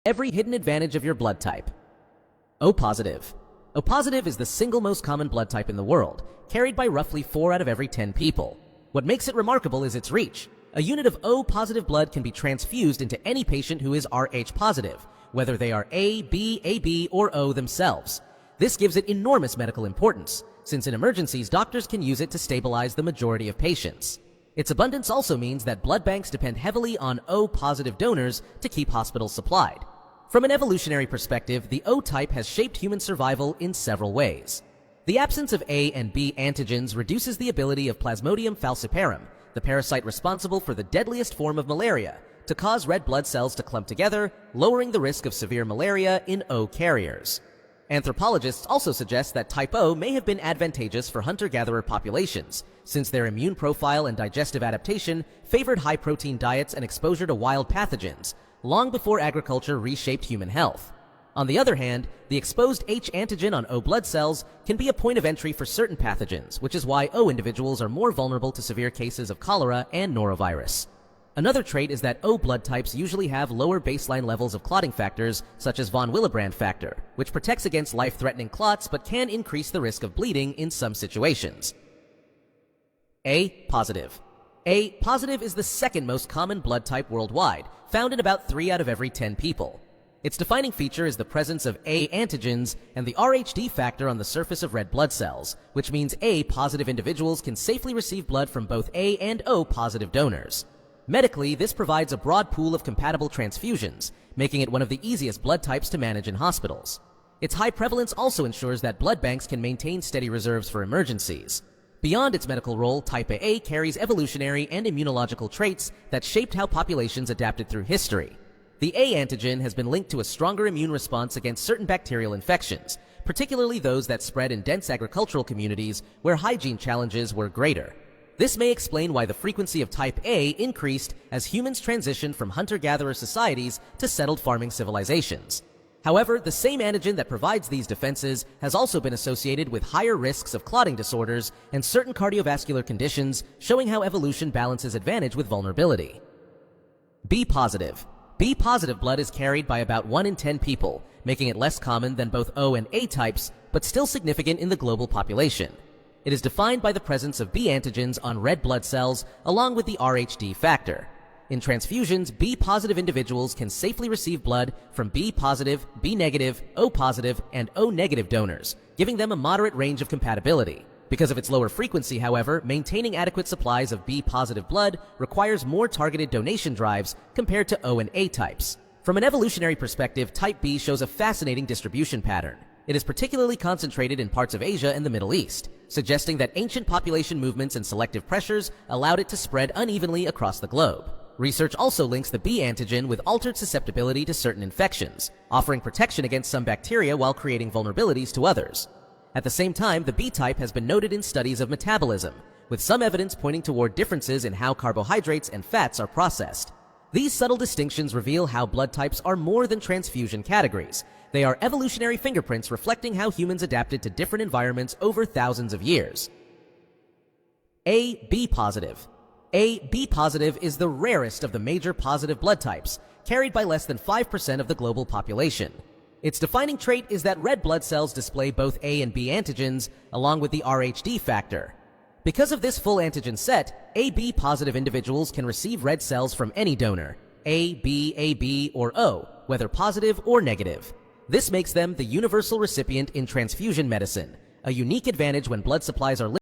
Every hidden advantage of your blood type. O positive. O positive is the single most common blood type in the world, carried by roughly 4 out of every 10 people. What makes it remarkable is its reach. A unit of O positive blood can be transfused into any patient who is Rh positive, whether they are A, B, AB, or O themselves. This gives it enormous medical importance, since in emergencies doctors can use it to stabilize the majority of patients. Its abundance also means that blood banks depend heavily on O positive donors to keep hospitals supplied. From an evolutionary perspective, the O type has shaped human survival in several ways. The absence of A and B antigens reduces the ability of Plasmodium falciparum, the parasite responsible for the deadliest form of malaria, to cause red blood cells to clump together, lowering the risk of severe malaria in O carriers. Anthropologists also suggest that type O may have been advantageous for hunter-gatherer populations, since their immune profile and digestive adaptation favored high-protein diets and exposure to wild pathogens, long before agriculture reshaped human health. On the other hand, the exposed H antigen on O blood cells can be a point of entry for certain pathogens, which is why O individuals are more vulnerable to severe cases of cholera and norovirus. Another trait is that O blood types usually have lower baseline levels of clotting factors, such as von Willebrand factor, which protects against life-threatening clots but can increase the risk of bleeding in some situations. A positive. A positive is the second most common blood type worldwide, found in about 3 out of every 10 people. Its defining feature is the presence of A antigens and the Rhd factor on the surface of red blood cells, which means A positive individuals can safely receive blood from both A and O positive donors. Medically, this provides a broad pool of compatible transfusions, making it one of the easiest blood types to manage in hospitals. Its high prevalence also ensures that blood banks can maintain steady reserves for emergencies. Beyond its medical role, type A carries evolutionary and immunological traits that shaped how populations adapted through history. The A antigen has been linked to a stronger immune response against certain bacterial infections, particularly those that spread in dense agricultural communities where hygiene challenges were greater. This may explain why the frequency of type A increased as humans transitioned from hunter-gatherer societies to settled farming civilizations. However, the same antigen that provides these defenses has also been associated with higher risks of clotting disorders and certain cardiovascular conditions, showing how evolution balances advantage with vulnerability. B positive. B positive blood is carried by about 1 in 10 people, making it less common than both O and A types, but still significant in the global population. It is defined by the presence of B antigens on red blood cells along with the Rhd factor. In transfusions, B positive individuals can safely receive blood from B positive, B negative, O positive, and O negative donors, giving them a moderate range of compatibility. Because of its lower frequency, however, maintaining adequate supplies of B positive blood requires more targeted donation drives compared to O and A types. From an evolutionary perspective, type B shows a fascinating distribution pattern. It is particularly concentrated in parts of Asia and the Middle East, suggesting that ancient population movements and selective pressures allowed it to spread unevenly across the globe. Research also links the B antigen with altered susceptibility to certain infections, offering protection against some bacteria while creating vulnerabilities to others. At the same time, the B type has been noted in studies of metabolism, with some evidence pointing toward differences in how carbohydrates and fats are processed. These subtle distinctions reveal how blood types are more than transfusion categories. They are evolutionary fingerprints reflecting how humans adapted to different environments over thousands of years. A B positive. A B positive is the rarest of the major positive blood types, carried by less than 5% of the global population. Its defining trait is that red blood cells display both A and B antigens, along with the Rhd factor. Because of this full antigen set, AB positive individuals can receive red cells from any donor, A, B, AB, or O, whether positive or negative. This makes them the universal recipient in transfusion medicine, a unique advantage when blood supplies are limited.